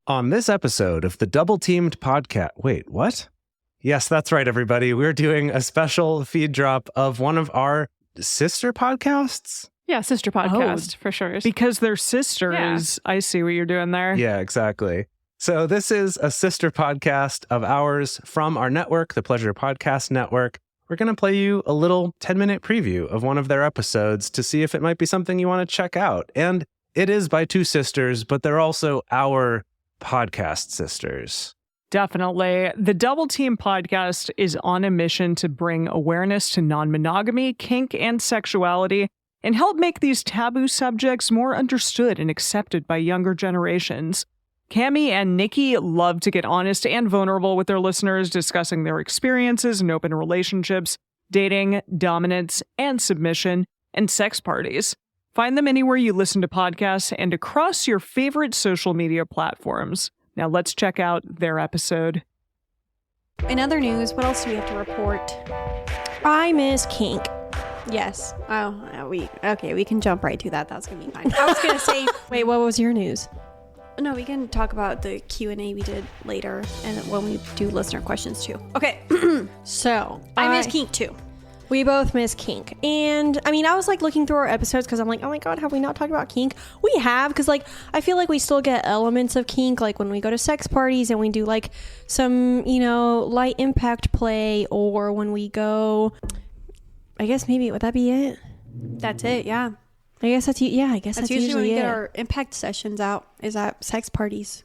On this episode of the Double Teamed podcast, wait, what? Yes, that's right, everybody. We're doing a special feed drop of one of our sister podcasts. Yeah, sister podcast for sure. Because they're sisters. Yeah. I see what you're doing there. Yeah, exactly. So this is a sister podcast of ours from our network, the Pleasure Podcast Network. We're going to play you a little 10-minute preview of one of their episodes to see if it might be something you want to check out. And it is by two sisters, but they're also our podcast sisters. Definitely. The Double Team podcast is on a mission to bring awareness to non-monogamy, kink, and sexuality, and help make these taboo subjects more understood and accepted by younger generations. Cami and Niki love to get honest and vulnerable with their listeners, discussing their experiences in open relationships, dating, dominance, and submission, and sex parties. Find them anywhere you listen to podcasts and across your favorite social media platforms. Now let's check out their episode. In other news, what else do we have to report? I miss Kink. Yes. We can jump right to that. That's going to be fine. I was going to say, wait, what was your news? No, we can talk about the Q&A we did later and when we do listener questions too. Okay. So, I miss Kink too. We both miss Kink. And I mean, I was like looking through our episodes because I'm like, oh my God, have we not talked about Kink? We have, because like, I feel like we still get elements of Kink, like when we go to sex parties and we do like some, light impact play, or when we go, I guess maybe, would that be it? That's it, yeah. I guess that's usually when we it. get our impact sessions out, is at sex parties.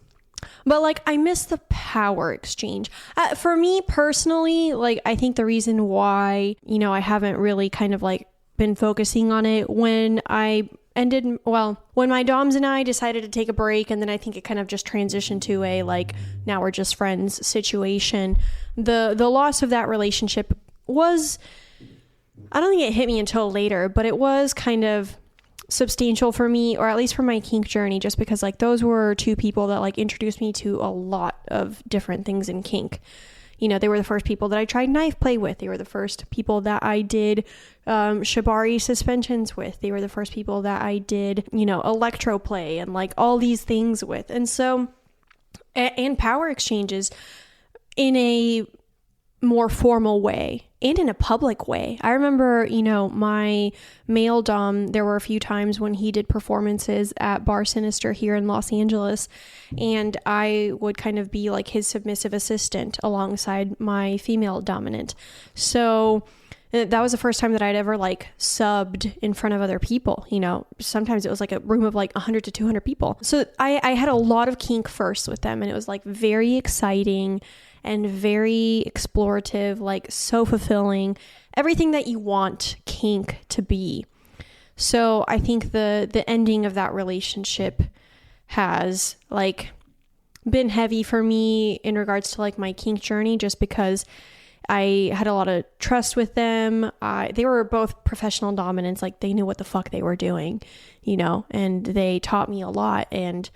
But like, I miss the power exchange. For me personally, like, I think the reason why, I haven't really kind of like been focusing on it when when my doms and I decided to take a break, and then I think it kind of just transitioned to a like, now we're just friends situation. The loss of that relationship was, I don't think it hit me until later, but it was kind of substantial for me, or at least for my kink journey, just because like those were two people that like introduced me to a lot of different things in kink. They were the first people that I tried knife play with. They were the first people that I did shibari suspensions with. They were the first people that I did electro play and like all these things with. And so and power exchanges in a more formal way and in a public way. I remember, my male dom, there were a few times when he did performances at Bar Sinister here in Los Angeles, and I would kind of be like his submissive assistant alongside my female dominant. So that was the first time that I'd ever like subbed in front of other people. Sometimes it was like a room of like 100 to 200 people. So I had a lot of kink first with them, and it was like very exciting and very explorative, like so fulfilling, everything that you want kink to be. So I think the ending of that relationship has like been heavy for me in regards to like my kink journey, just because I had a lot of trust with them. They were both professional dominants, like they knew what the fuck they were doing, and they taught me a lot and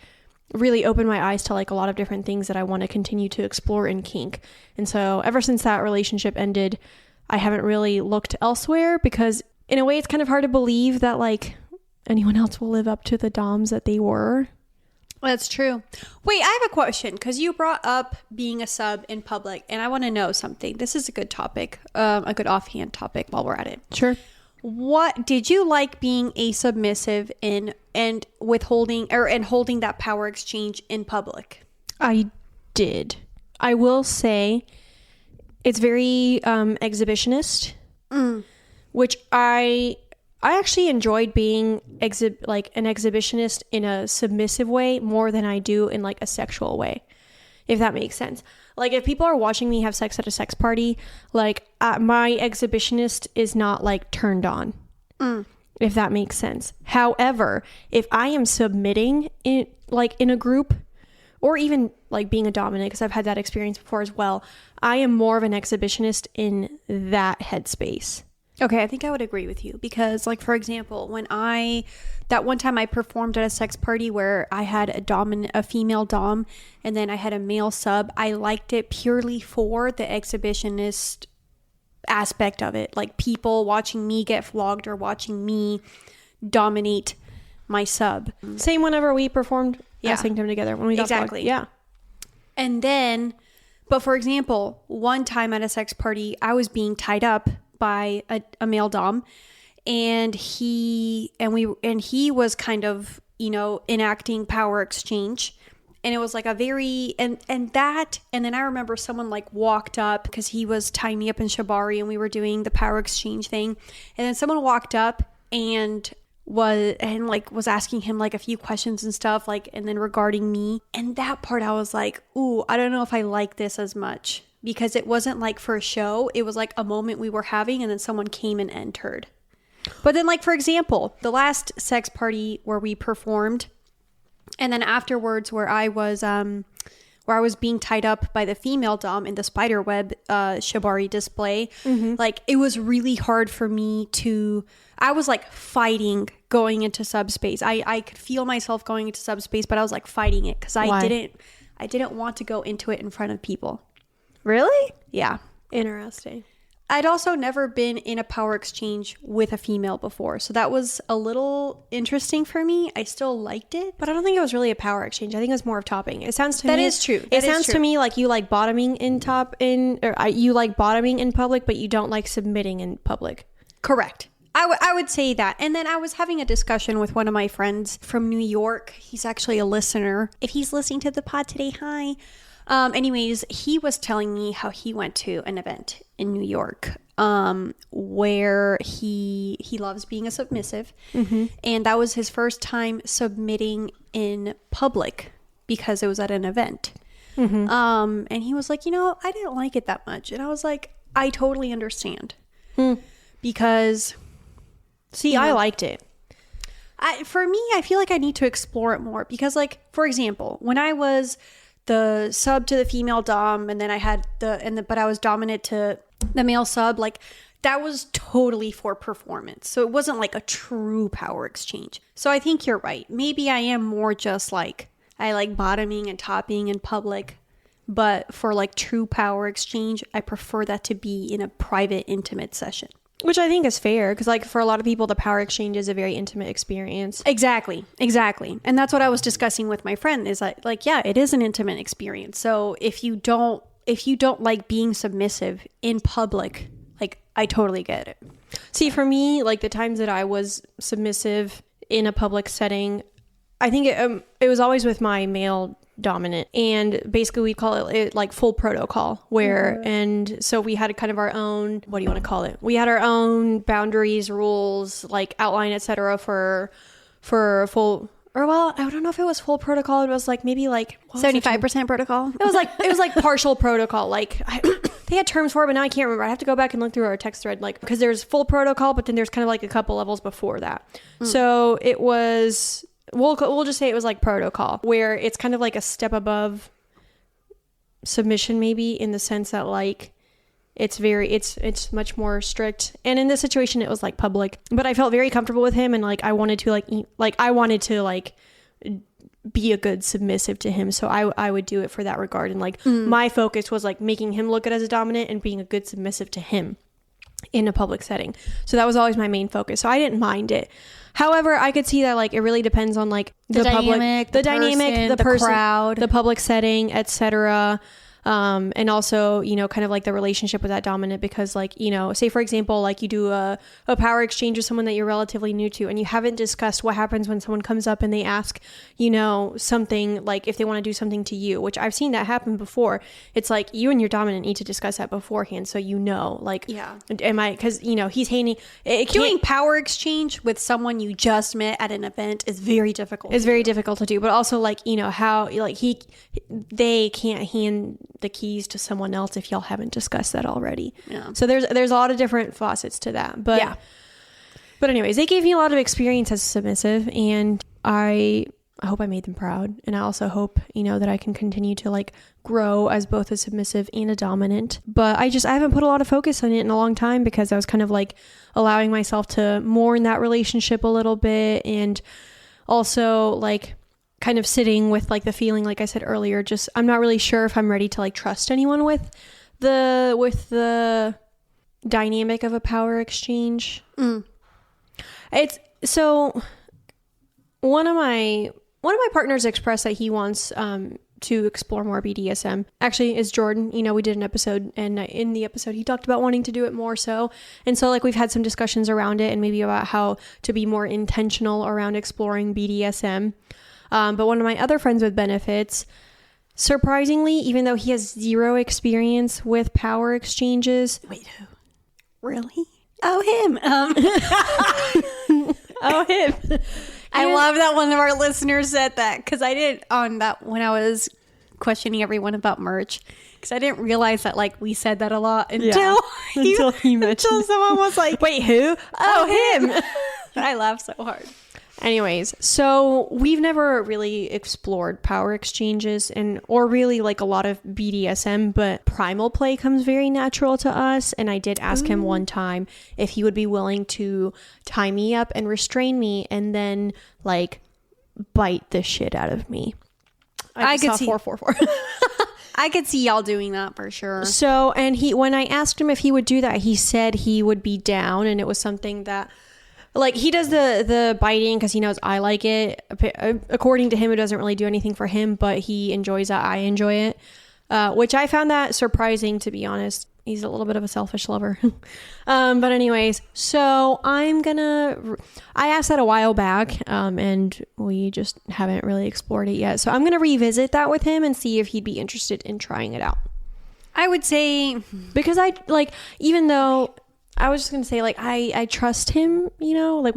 really opened my eyes to like a lot of different things that I want to continue to explore in kink. And so ever since that relationship ended, I haven't really looked elsewhere, because in a way it's kind of hard to believe that like anyone else will live up to the doms that they were. That's true. Wait, I have a question, because you brought up being a sub in public, and I want to know something. This is a good topic, a good offhand topic while we're at it. Sure. What did you like being a submissive in and holding that power exchange in public? I did. I will say it's very exhibitionist, which I actually enjoyed being an exhibitionist in a submissive way more than I do in like a sexual way, if that makes sense. Like, if people are watching me have sex at a sex party, like, my exhibitionist is not, like, turned on, if that makes sense. However, if I am submitting in a group, or even, like, being a dominant, because I've had that experience before as well, I am more of an exhibitionist in that headspace. Okay, I think I would agree with you, because like, for example, that one time I performed at a sex party where I had a female dom and then I had a male sub, I liked it purely for the exhibitionist aspect of it. Like people watching me get flogged or watching me dominate my sub. Same whenever we performed I synced them together when we got exactly. Blocked. Yeah. And then, but for example, one time at a sex party, I was being tied up by a male dom, and he was kind of, you know, enacting power exchange. And it was like a very, and then I remember someone like walked up because he was tying me up in shibari and we were doing the power exchange thing. And then someone walked up and was asking him like a few questions and stuff, like, and then regarding me. And that part I was like, ooh, I don't know if I like this as much, because it wasn't like for a show. It was like a moment we were having and then someone came and entered. But then, like, for example, the last sex party where we performed, and then afterwards where I was being tied up by the female dom in the spider web shibari display, like, it was really hard for me I was like fighting going into subspace. I could feel myself going into subspace, but I was like fighting it because I didn't want to go into it in front of people. Really? Yeah. Interesting. I'd also never been in a power exchange with a female before, so that was a little interesting for me. I still liked it, But I don't think it was really a power exchange. I think it was more of topping. It sounds to me... That is true. It sounds to me like you like bottoming you like bottoming in public, but you don't like submitting in public. Correct. I would say that. And then I was having a discussion with one of my friends from New York. He's actually a listener. If he's listening to the pod today, hi. Anyways, he was telling me how he went to an event in New York where he loves being a submissive. And that was his first time submitting in public because it was at an event. And he was like, you know, I didn't like it that much. And I was like, I totally understand. Because... See, I liked it. For me, I feel like I need to explore it more because, like, for example, when I was the sub to the female dom and then I had but I was dominant to the male sub, like, that was totally for performance. So it wasn't like a true power exchange. So I think you're right. Maybe I am more just like, I like bottoming and topping in public, but for like true power exchange, I prefer that to be in a private, intimate session. Which I think is fair, because like for a lot of people, the power exchange is a very intimate experience. Exactly. And that's what I was discussing with my friend is like, yeah, it is an intimate experience. So if you don't like being submissive in public, like, I totally get it. See, for me, like the times that I was submissive in a public setting, I think it was always with my male dominant, and basically we call it like full protocol where and so we had kind of our own, what do you want to call it, we had our own boundaries, rules, like outline, etc. for full, or well, I don't know if it was full protocol. It was like maybe like 75% protocol. It was like partial protocol. Like they had terms for it, but now I can't remember. I have to go back and look through our text thread, like, because there's full protocol, but then there's kind of like a couple levels before that. So it was, we'll just say it was like protocol, where it's kind of like a step above submission, maybe, in the sense that like it's much more strict. And in this situation, it was like public, but I felt very comfortable with him, and like I wanted to be a good submissive to him, so I would do it for that regard. And like my focus was like making him look good as a dominant and being a good submissive to him in a public setting. So that was always my main focus. So I didn't mind it. However, I could see that like it really depends on like the dynamic, the person, crowd, the public setting, etc. And also, you know, kind of like the relationship with that dominant, because like, you know, say for example, like you do a power exchange with someone that you're relatively new to, and you haven't discussed what happens when someone comes up and they ask, you know, something, like if they want to do something to you, which I've seen that happen before. It's like you and your dominant need to discuss that beforehand, so you know, like, yeah, because you know he's hating doing power exchange with someone you just met at an event is very difficult. It's very difficult to do, but also like, you know, how like they can't hand the keys to someone else if y'all haven't discussed that already. Yeah. So there's a lot of different facets to that. But yeah. But anyways, they gave me a lot of experience as a submissive, and I hope I made them proud. And I also hope, you know, that I can continue to like grow as both a submissive and a dominant. But I haven't put a lot of focus on it in a long time, because I was kind of like allowing myself to mourn that relationship a little bit, and also like kind of sitting with like the feeling, like I said earlier, just I'm not really sure if I'm ready to like trust anyone with the dynamic of a power exchange. It's so one of my One of my partners expressed that he wants to explore more BDSM. Actually, is Jordan. You know, we did an episode, and in the episode, he talked about wanting to do it more so. And so, like, we've had some discussions around it and maybe about how to be more intentional around exploring BDSM. But one of my other friends with benefits, surprisingly, even though he has zero experience with power exchanges. Wait, who? Really? Oh, him. Oh, him. I love that one of our listeners said that, because I did on that when I was questioning everyone about merch, because I didn't realize that like we said that a lot until he mentioned until someone was like, "Wait, who? Oh, him." I laughed so hard. Anyways, so we've never really explored power exchanges or really like a lot of BDSM, but primal play comes very natural to us. And I did ask him one time if he would be willing to tie me up and restrain me and then like bite the shit out of me. I could see 444. I could see y'all doing that for sure. So, and when I asked him if he would do that, he said he would be down, and it was something that, like, he does the biting because he knows I like it. According to him, it doesn't really do anything for him, but he enjoys that. I enjoy it, which I found that surprising, to be honest. He's a little bit of a selfish lover. But anyways, so I asked that a while back, and we just haven't really explored it yet. So I'm going to revisit that with him and see if he'd be interested in trying it out. I would say, because even though I was just going to say, like, I trust him, you know, like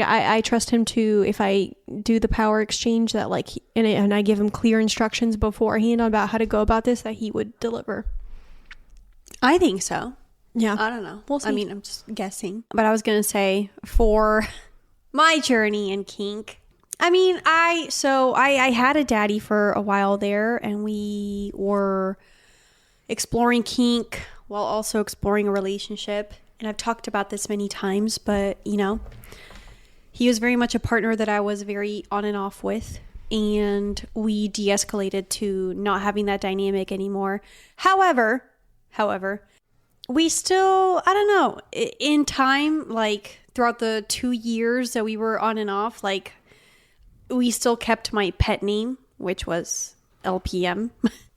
I trust him to, if I do the power exchange, that like, and I give him clear instructions beforehand about how to go about this, that he would deliver. I think so. Yeah. I don't know. We'll see. I mean, I'm just guessing. But I was going to say, for my journey in kink, I mean, I had a daddy for a while there, and we were exploring kink while also exploring a relationship. And I've talked about this many times, but, you know, he was very much a partner that I was very on and off with. And we de-escalated to not having that dynamic anymore. However, we still, I don't know, in time, like throughout the 2 years that we were on and off, like we still kept my pet name, which was LPM,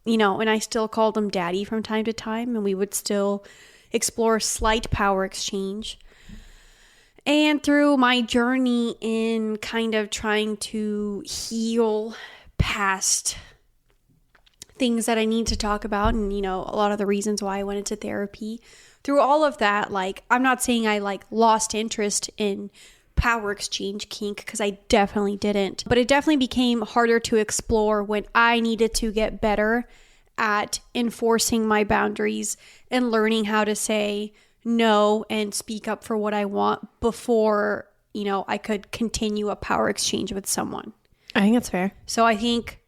you know, and I still called him daddy from time to time, and we would still explore slight power exchange. And through my journey in kind of trying to heal past things that I need to talk about, and, you know, a lot of the reasons why I went into therapy, through all of that, like, I'm not saying I like lost interest in power exchange kink, because I definitely didn't, but it definitely became harder to explore when I needed to get better at enforcing my boundaries and learning how to say no and speak up for what I want before, you know, I could continue a power exchange with someone. I think that's fair. So I think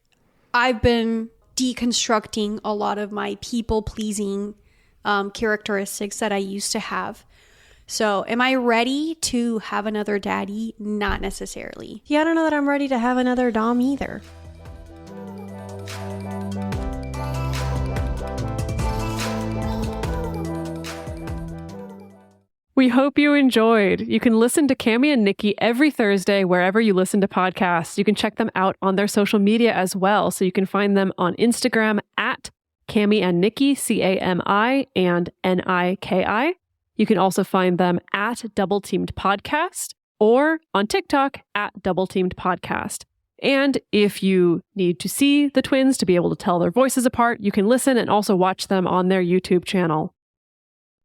I've been deconstructing a lot of my people-pleasing characteristics that I used to have. So am I ready to have another daddy? Not necessarily. Yeah, I don't know that I'm ready to have another dom either. We hope you enjoyed. You can listen to Cami and Niki every Thursday wherever you listen to podcasts. You can check them out on their social media as well. So you can find them on Instagram at Cami and Niki, CAMI and NIKI. You can also find them at Double Teamed Podcast or on TikTok at Double Teamed Podcast. And if you need to see the twins to be able to tell their voices apart, you can listen and also watch them on their YouTube channel.